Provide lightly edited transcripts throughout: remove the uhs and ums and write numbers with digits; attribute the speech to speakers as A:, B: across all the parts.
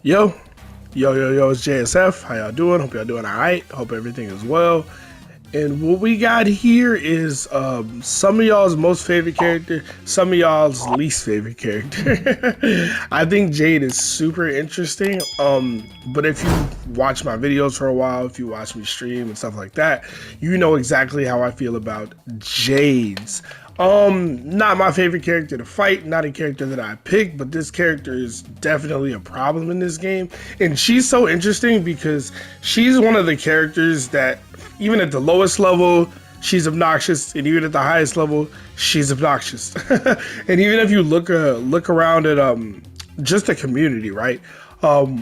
A: Yo, yo, it's JSF. How y'all doing? Hope y'all doing all right. Hope everything is well. And what we got here is some of y'all's most favorite character, some of y'all's least favorite character. I think Jade is super interesting. But if you watch my videos for a while, if you watch me stream and stuff like that, you know exactly how I feel about Jade's. Not my favorite character to fight, not a character that I pick, but this character is definitely a problem in this game. And she's so interesting because she's one of the characters that, even at the lowest level, she's obnoxious, and even at the highest level, she's obnoxious. And even if you look around at just the community, right?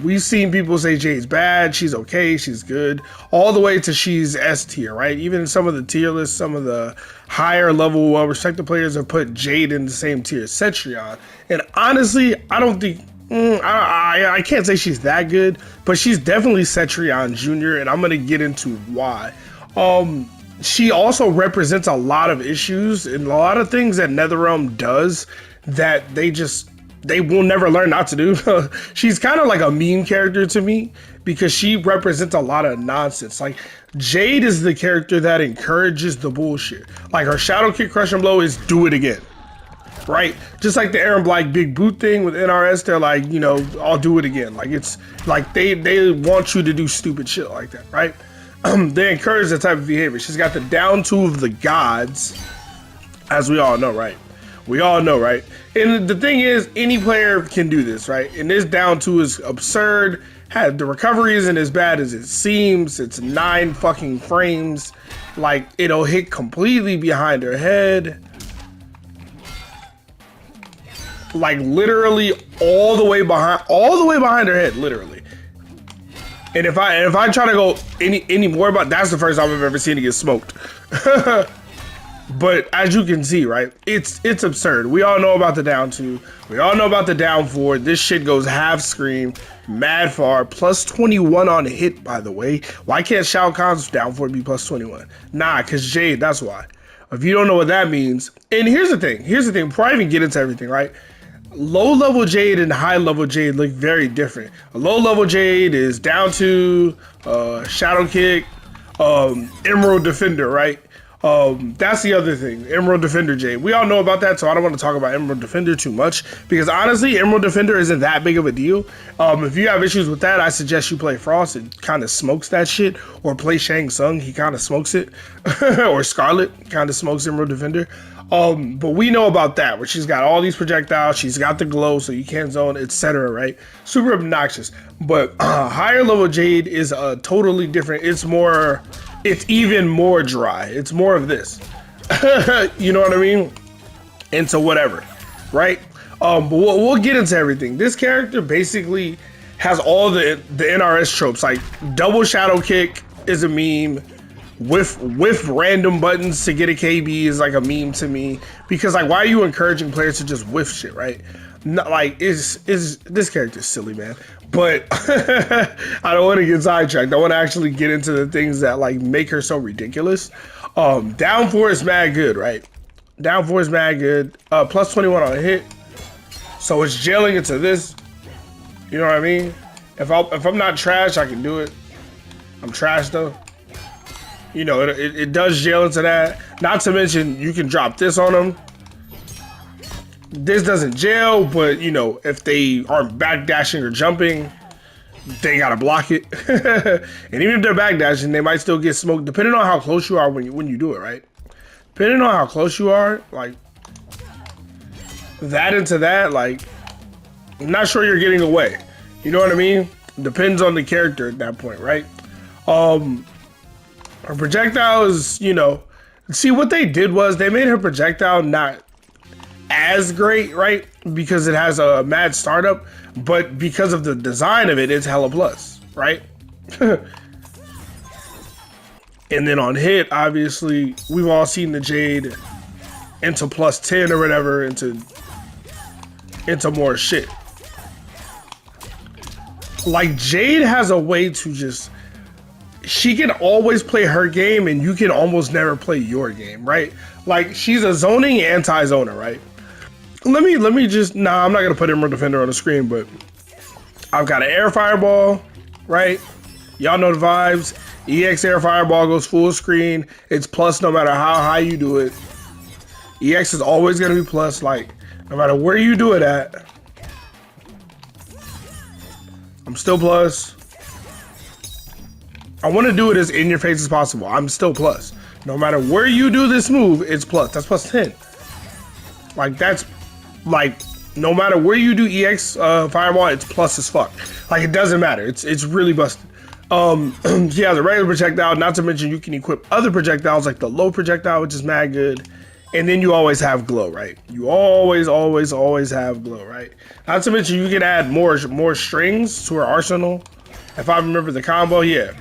A: We've seen people say Jade's bad, she's okay, she's good, all the way to she's S tier, right? Even some of the tier lists, some of the higher level, well-respected players have put Jade in the same tier as Cetrion. And honestly, I don't think, I can't say she's that good, but she's definitely Cetrion Jr., and I'm going to get into why. She also represents a lot of issues and a lot of things that NetherRealm does that they will never learn not to do. She's kind of like a meme character to me because she represents a lot of nonsense. Like, Jade is the character that encourages the bullshit. Like, her shadow kick, crush and blow is do it again, right? Just like the Aaron Black big boot thing with NRS, they're like, you know, I'll do it again. Like, it's like they want you to do stupid shit like that, right? They encourage that type of behavior. She's got the down two of the gods, as we all know, right? We all know, right? And the thing is, any player can do this, right? And this down two is absurd. The recovery isn't as bad as it seems. It's 9 fucking frames. Like, it'll hit completely behind her head. Like, literally all the way behind her head, literally. And if I try to go any more about, that's the first time I've ever seen it get smoked. But as you can see, right, it's absurd. We all know about the down 2. We all know about the down 4. This shit goes half screen, mad far, plus 21 on hit, by the way. Why can't Shao Kahn's down 4 be plus 21? Nah, because Jade, that's why. If you don't know what that means, and here's the thing, before I even get into everything, right? Low level Jade and high level Jade look very different. A low level Jade is down 2, shadow kick, Emerald Defender, right? That's the other thing, Emerald Defender Jade. We all know about that, so I don't want to talk about Emerald Defender too much because honestly, Emerald Defender isn't that big of a deal. If you have issues with that, I suggest you play Frost. It kind of smokes that shit, or play Shang Tsung. He kind of smokes it, or Scarlet kind of smokes Emerald Defender. But we know about that, where she's got all these projectiles, she's got the glow, so you can't zone, etc. Right? Super obnoxious. But higher level Jade is totally different. It's even more dry. It's more of this. You know what I mean? Into whatever, right? But we'll get into everything. This character basically has all the NRS tropes, like double shadow kick is a meme. With random buttons to get a KB is like a meme to me, because like, why are you encouraging players to just whiff shit, right? Not like, is this character silly, man. But I don't want to get sidetracked. I want to actually get into the things that like make her so ridiculous. Down 4 is mad good, right? Down 4 is mad good. Plus 21 on a hit, so it's jailing into this. You know what I mean? If I'm not trash, I can do it. I'm trash though. You know, it does jail into that. Not to mention, you can drop this on them. This doesn't jail, but, you know, if they aren't backdashing or jumping, they gotta block it. And even if they're backdashing, they might still get smoked, depending on how close you are when you do it, right? Depending on how close you are, like, that into that, like, I'm not sure you're getting away. You know what I mean? Depends on the character at that point, right? Her projectile is, you know, see what they did was they made her projectile not as great, right? Because it has a mad startup, but because of the design of it, it's hella plus, right? And then on hit, obviously, we've all seen the Jade into plus 10 or whatever, into more shit. Like, Jade has a way to just, she can always play her game and you can almost never play your game, right? Like, she's a zoning anti-zoner, right? Let me just, nah, I'm not gonna put Emerald Defender on the screen, but I've got an air fireball, right? Y'all know the vibes. EX air fireball goes full screen. It's plus no matter how high you do it. EX is always gonna be plus, like, no matter where you do it at. I'm still plus. I want to do it as in your face as possible. I'm still plus. No matter where you do this move, it's plus. That's plus 10. Like, that's, like, no matter where you do EX fireball, it's plus as fuck. Like, it doesn't matter. It's really busted. She has a regular projectile, not to mention you can equip other projectiles like the low projectile, which is mad good. And then you always have glow, right? You always have glow, right? Not to mention you can add more strings to her arsenal. If I remember the combo, yeah.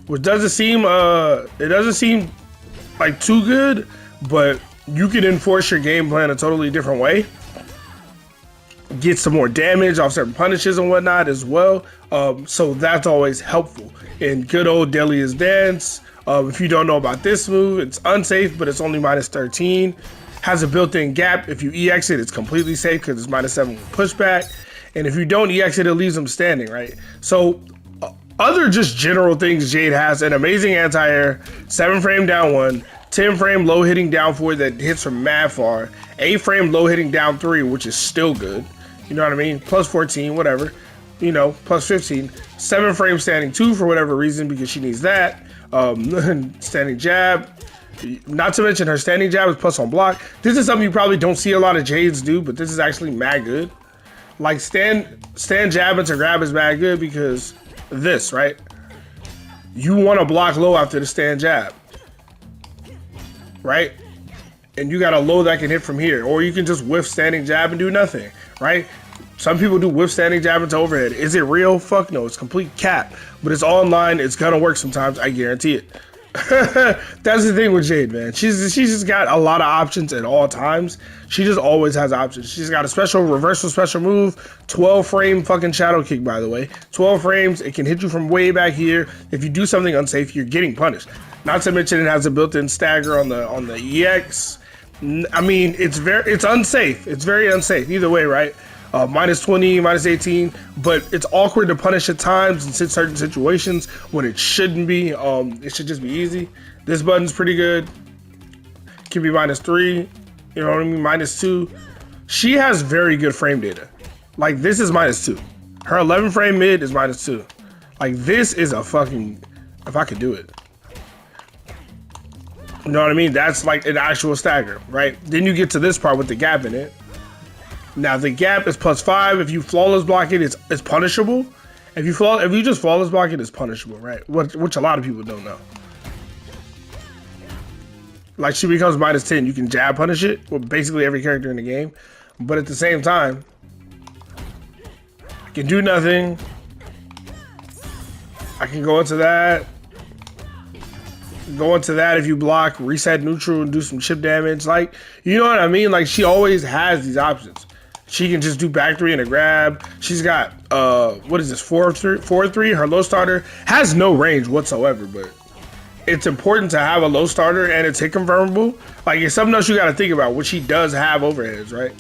A: Which doesn't seem like too good, but you can enforce your game plan a totally different way. Get some more damage off certain punishes and whatnot as well. So that's always helpful. In good old Delia's Dance, if you don't know about this move, it's unsafe, but it's only minus 13. Has a built-in gap. If you EX it, it's completely safe because it's minus 7 with pushback. And if you don't EX it, it leaves them standing, right? So other just general things, Jade has an amazing anti-air, 7 frame down 1, 10 frame low hitting down 4 that hits from mad far, 8 frame low hitting down 3, which is still good. You know what I mean? Plus 14, whatever. You know, plus 15. 7 frame standing 2 for whatever reason because she needs that. Standing jab. Not to mention her standing jab is plus on block. This is something you probably don't see a lot of Jades do, but this is actually mad good. Like stand jab into grab is mad good because this, right? You want to block low after the stand jab, right? And you got a low that can hit from here, or you can just whiff standing jab and do nothing, right? Some people do whiff standing jab into overhead. Is it real? Fuck no, it's complete cap. But it's online, it's gonna work sometimes, I guarantee it. That's the thing with Jade, man. She's just got a lot of options at all times. She just always has options. She's got a special reversal special move, 12 frame fucking shadow kick, by the way. 12 frames, it can hit you from way back here. If you do something unsafe, you're getting punished. Not to mention it has a built-in stagger on the EX. I mean, it's unsafe. It's very unsafe either way, right? Minus 20, minus 18, but it's awkward to punish at times in certain situations when it shouldn't be. It should just be easy. This button's pretty good. Can be minus 3, you know what I mean? Minus 2. She has very good frame data. Like, this is minus 2. Her 11 frame mid is minus 2. Like, this is a fucking, if I could do it. You know what I mean? That's like an actual stagger, right? Then you get to this part with the gap in it. Now the gap is plus 5. If you flawless block it, it's punishable. If you just flawless block it, it's punishable, right? Which a lot of people don't know. Like she becomes minus 10, you can jab punish it with basically every character in the game. But at the same time, I can do nothing. I can go into that. Go into that if you block, reset neutral, and do some chip damage. Like, you know what I mean? Like, she always has these options. She can just do back 3 and a grab. She's got, what is this, 4-3? Her low starter has no range whatsoever, but it's important to have a low starter and it's hit confirmable. Like, it's something else you got to think about, which she does have overheads, right?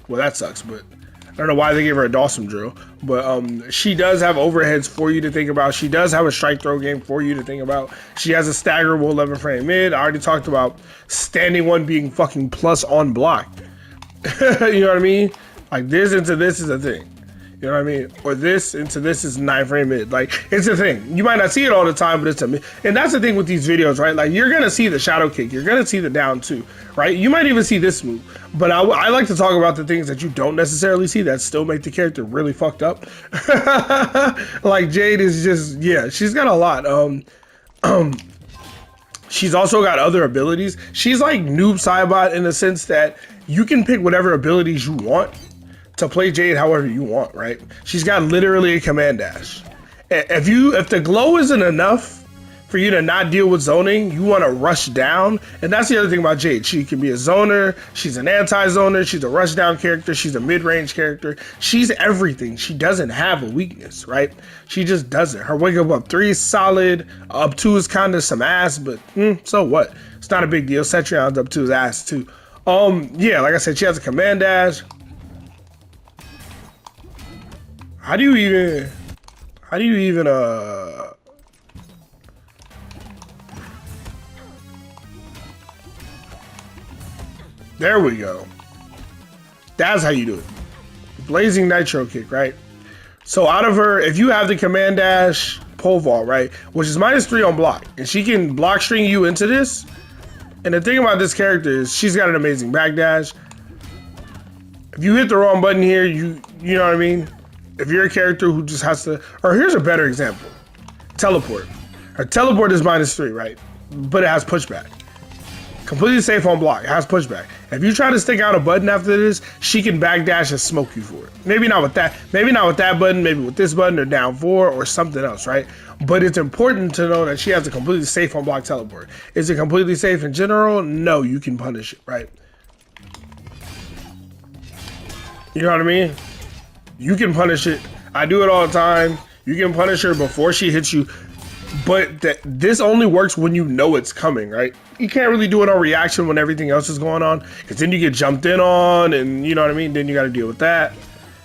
A: Well, that sucks, but I don't know why they gave her a Dawson drill, but she does have overheads for you to think about. She does have a strike throw game for you to think about. She has a staggerable 11 frame mid. I already talked about standing 1 being fucking plus on block. You know what I mean? Like, this into this is a thing. You know what I mean? Or this into this is 9 frame mid. Like, it's a thing. You might not see it all the time, but it's a mid. And that's the thing with these videos, right? Like, you're going to see the shadow kick. You're going to see the down 2, right? You might even see this move. But I like to talk about the things that you don't necessarily see that still make the character really fucked up. Like, Jade is just, yeah, she's got a lot. She's also got other abilities. She's like Noob Saibot in the sense that you can pick whatever abilities you want to play Jade however you want, right? She's got literally a command dash. If the glow isn't enough for you to not deal with zoning, you want to rush down. And that's the other thing about Jade. She can be a zoner. She's an anti-zoner. She's a rush down character. She's a mid-range character. She's everything. She doesn't have a weakness, right? She just doesn't. Her wake up 3 is solid. Up 2 is kind of some ass, but so what? It's not a big deal. Cetrion's up 2 is ass too. Yeah, like I said, she has a command dash. How do you even... How do you even, There we go. That's how you do it. Blazing Nitro Kick, right? So out of her, if you have the command dash pole vault, right, which is -3 on block, and she can block string you into this. And the thing about this character is she's got an amazing backdash. If you hit the wrong button here, you know what I mean? If you're a character who just has to, or here's a better example. Teleport. Her teleport is -3, right? But it has pushback. Completely safe on block. It has pushback. If you try to stick out a button after this, she can backdash and smoke you for it. Maybe not with that. Maybe not with that button. Maybe with this button or down 4 or something else, right? But it's important to know that she has a completely safe on block teleport. Is it completely safe in general? No, you can punish it, right? You know what I mean? You can punish it. I do it all the time. You can punish her before she hits you. But this only works when you know it's coming, right? You can't really do it on reaction when everything else is going on, because then you get jumped in on, and you know what I mean? Then you got to deal with that.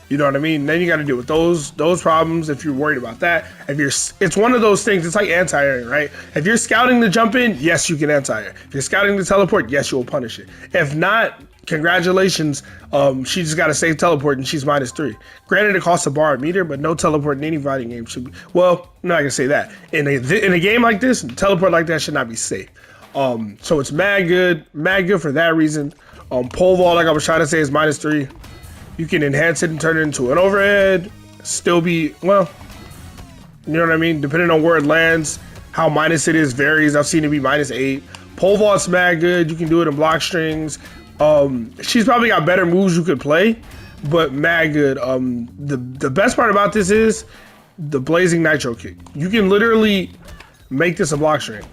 A: You know what I mean? Then you got to deal with those problems if you're worried about that. It's one of those things. It's like anti-airing, right? If you're scouting the jump in, yes, you can anti-air. If you're scouting the teleport, yes, you'll punish it. If not, congratulations, she just got a safe teleport and she's -3. Granted, it costs a bar a meter, but no teleport in any fighting game should be. Well, I'm not gonna say that. In a game like this, a teleport like that should not be safe. So it's mad good for that reason. Pole vault, like I was trying to say, is -3. You can enhance it and turn it into an overhead. Still be, well, you know what I mean? Depending on where it lands, how minus it is varies. I've seen it be -8. Pole vault's mad good. You can do it in block strings. She's probably got better moves you could play, but mad good. The best part about this is the Blazing Nitro Kick. You can literally make this a block string.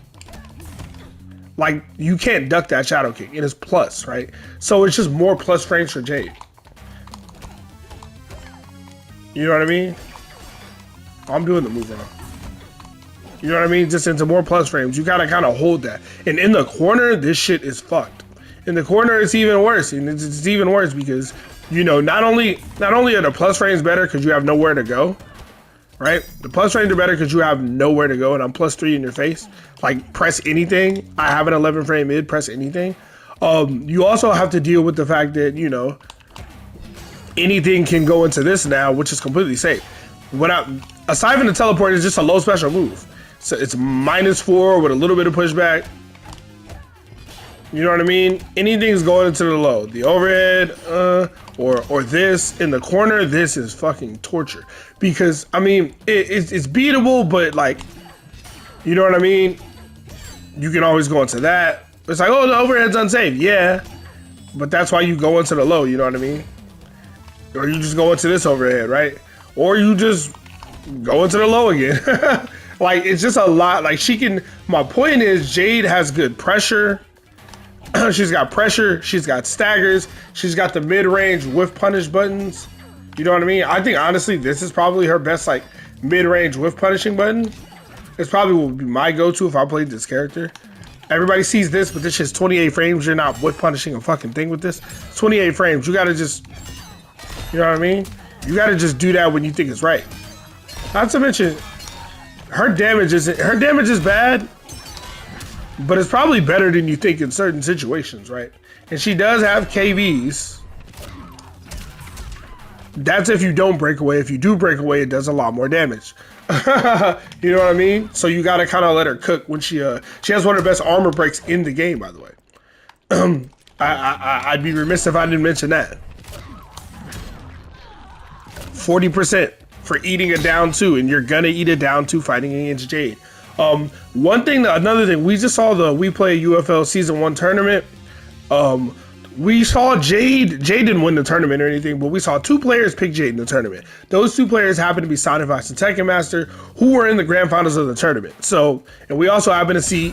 A: Like, you can't duck that shadow kick. It is plus, right? So it's just more plus frames for Jade. You know what I mean? I'm doing the move wrong. You know what I mean? Just into more plus frames. You gotta kind of hold that. And in the corner, this shit is fucked. In the corner, it's even worse, and it's even worse because, you know, not only are the plus frames better because you have nowhere to go, right? The plus frames are better because you have nowhere to go, and I'm +3 in your face. Like, press anything. I have an 11 frame mid, press anything. You also have to deal with the fact that, you know, anything can go into this now, which is completely safe. Aside from the teleport, it's just a low special move. So it's -4 with a little bit of pushback. You know what I mean? Anything's going into the low. The overhead, or this in the corner, this is fucking torture. Because, I mean, it's beatable, but like, you know what I mean? You can always go into that. It's like, oh, the overhead's unsafe. Yeah, but that's why you go into the low, you know what I mean? Or you just go into this overhead, right? Or you just go into the low again. Like, it's just a lot. Like, my point is, Jade has good pressure. She's got pressure, she's got staggers, she's got the mid-range whiff punish buttons. You know what I mean? I think honestly this is probably her best like mid-range whiff punishing button. It's probably would be my go-to if I played this character. Everybody sees this, but this shit's 28 frames. You're not whiff punishing a fucking thing with this. 28 frames. You gotta just, you know what I mean? You gotta just do that when you think it's right. Not to mention, her damage is bad. But it's probably better than you think in certain situations, right? And she does have KBs. That's if you don't break away. If you do break away, it does a lot more damage. You know what I mean? So you gotta kind of let her cook when she has one of the best armor breaks in the game, by the way. I'd be remiss if I didn't mention that. 40% for eating a down 2, and you're gonna eat a down 2 fighting against Jade. Another thing, we just saw We Play UFL Season 1 tournament. We saw Jade didn't win the tournament or anything, but we saw 2 players pick Jade in the tournament. Those 2 players happened to be Sonic Fox and Tekken Master, who were in the grand finals of the tournament. So, and we also happen to see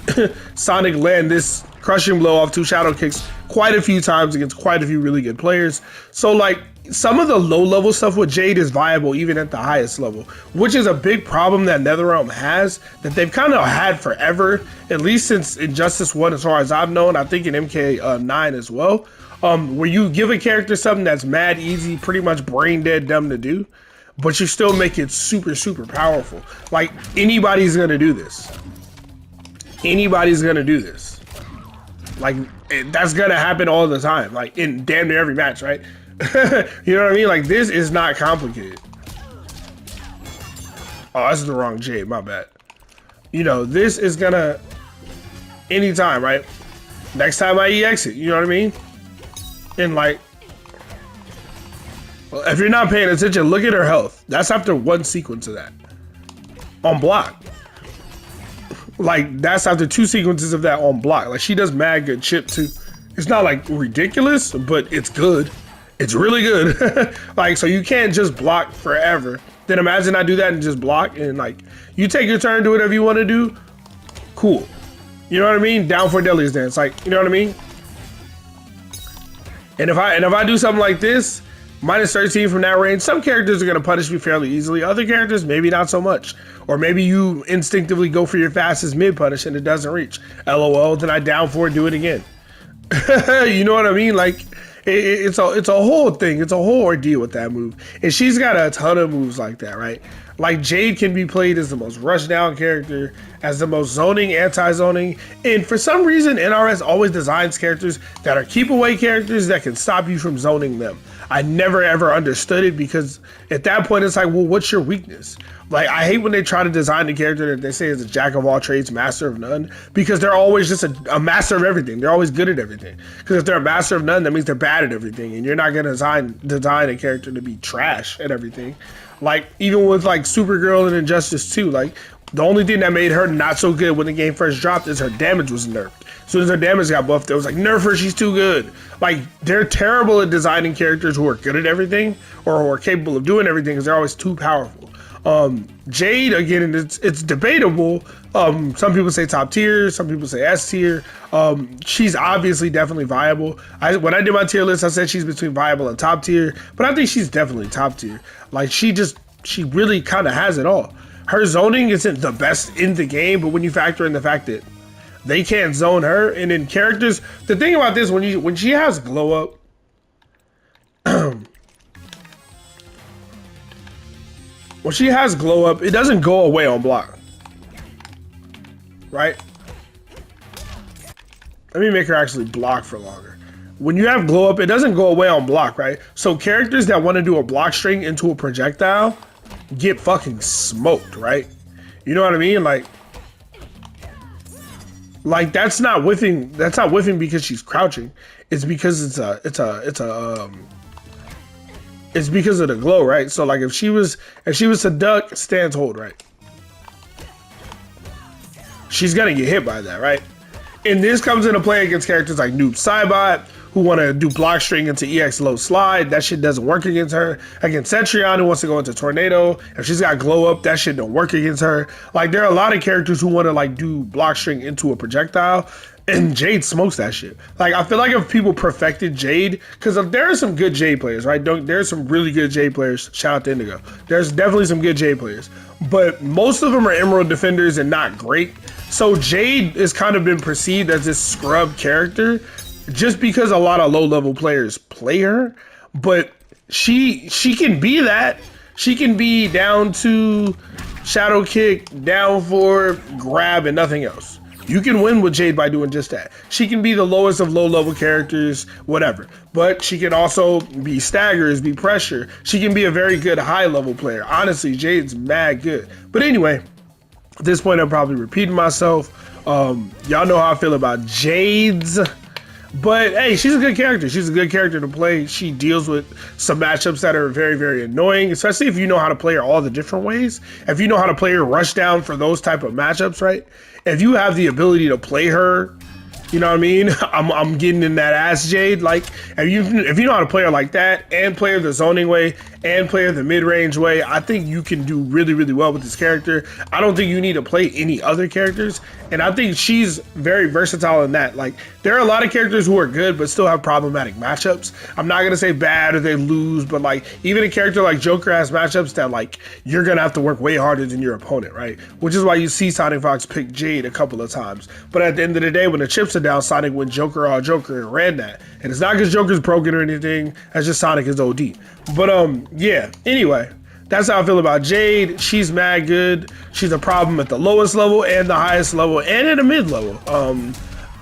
A: Sonic land this crushing blow off 2 shadow kicks quite a few times against quite a few really good players. So like, some of the low level stuff with Jade is viable even at the highest level, which is a big problem that NetherRealm has, that they've kind of had forever, at least since Injustice 1 as far as I've known. I think in MK9 as well, where you give a character something that's mad easy, pretty much brain dead dumb to do, but you still make it super, super powerful. Like, anybody's gonna do this. Anybody's gonna do this. Like, that's gonna happen all the time, like in damn near every match, right? You know what I mean? Like, this is not complicated. Oh, that's the wrong Jade, my bad. You know, this is gonna, anytime, right? Next time I EX it, you know what I mean? And like, well, if you're not paying attention, look at her health. That's after one sequence of that. On block. Like, that's after 2 sequences of that on block. Like, she does mad good chip too. It's not like ridiculous, but it's good. It's really good. Like, so you can't just block forever. Then imagine I do that and just block, and like, you take your turn, do whatever you want to do. Cool. You know what I mean? Down for Deadliest Dance. Like, you know what I mean? And if I do something like this, minus 13 from that range, some characters are going to punish me fairly easily. Other characters, maybe not so much. Or maybe you instinctively go for your fastest mid punish and it doesn't reach. LOL, then I down for it, do it again. You know what I mean? Like, it's a whole thing. It's a whole ordeal with that move. And she's got a ton of moves like that, right? Like, Jade can be played as the most rush down character, as the most zoning, anti-zoning. And for some reason, NRS always designs characters that are keep away characters that can stop you from zoning them. I never ever understood it, because at that point it's like, well, what's your weakness? Like, I hate when they try to design a character that they say is a jack of all trades, master of none, because they're always just a master of everything. They're always good at everything. Because if they're a master of none, that means they're bad at everything, and you're not gonna design a character to be trash at everything. Like, even with like Supergirl and Injustice 2, like, the only thing that made her not so good when the game first dropped is her damage was nerfed. As soon as her damage got buffed, it was like, nerf her, she's too good. Like, they're terrible at designing characters who are good at everything, or who are capable of doing everything, because they're always too powerful. Jade, again, it's debatable. Some people say top tier, some people say S tier. She's obviously definitely viable. When I did my tier list, I said she's between viable and top tier, but I think she's definitely top tier. Like, she really kind of has it all. Her zoning isn't the best in the game, but when you factor in the fact that they can't zone her, and in characters, the thing about this, when she has glow up, when she has glow up, it doesn't go away on block, right? Let me make her actually block for longer. When you have glow up, it doesn't go away on block, right? So characters that want to do a block string into a projectile get fucking smoked, right? You know what I mean? Like that's not whiffing. That's not whiffing because she's crouching. It's because it's because of the glow, right? So like if she was to duck, stance hold, right? She's gonna get hit by that, right? And this comes into play against characters like Noob Saibot, who want to do block string into EX low slide. That shit doesn't work against her. Against Cetrion, who wants to go into Tornado. If she's got glow up, that shit don't work against her. Like, there are a lot of characters who want to like do block string into a projectile, and Jade smokes that shit. Like, I feel like if people perfected Jade, because there are some good Jade players, right? There's some really good Jade players. Shout out to Indigo. There's definitely some good Jade players, but most of them are Emerald defenders and not great. So Jade has kind of been perceived as this scrub character just because a lot of low-level players play her, but she can be that. She can be down to shadow kick, down for grab, and nothing else. You can win with Jade by doing just that. She can be the lowest of low-level characters, whatever. But she can also be staggers, be pressure. She can be a very good high-level player. Honestly, Jade's mad good. But anyway, at this point, I'm probably repeating myself. Y'all know how I feel about Jade's. But hey, she's a good character. She's a good character to play. She deals with some matchups that are very, very annoying, especially if you know how to play her all the different ways. If you know how to play her rush down for those type of matchups, right? If you have the ability to play her, you know what I mean? I'm getting in that ass, Jade. Like, if you know how to play her like that, and play her the zoning way, and play her the mid-range way, I think you can do really, really well with this character. I don't think you need to play any other characters, and I think she's very versatile in that. Like, there are a lot of characters who are good, but still have problematic matchups. I'm not gonna say bad or they lose, but like, even a character like Joker has matchups that like, you're gonna have to work way harder than your opponent, right? Which is why you see Sonic Fox pick Jade a couple of times. But at the end of the day, when the chips are down, Sonic went Joker all Joker and ran that. And it's not because Joker's broken or anything, that's just Sonic is OD. But yeah, anyway, That's how I feel about Jade. She's mad good. She's a problem at the lowest level and the highest level and at a mid level.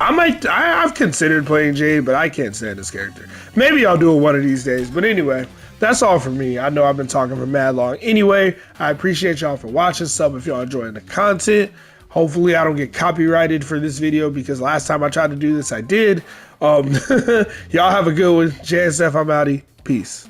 A: I've considered playing Jade, but I can't stand this character. Maybe I'll do it one of these days. But anyway, that's all for me. I know I've been talking for mad long. Anyway, I appreciate y'all for watching. Sub if y'all enjoying the content. Hopefully I don't get copyrighted for this video because last time I tried to do this, I did. Y'all have a good one. JSF, I'm outie. Peace.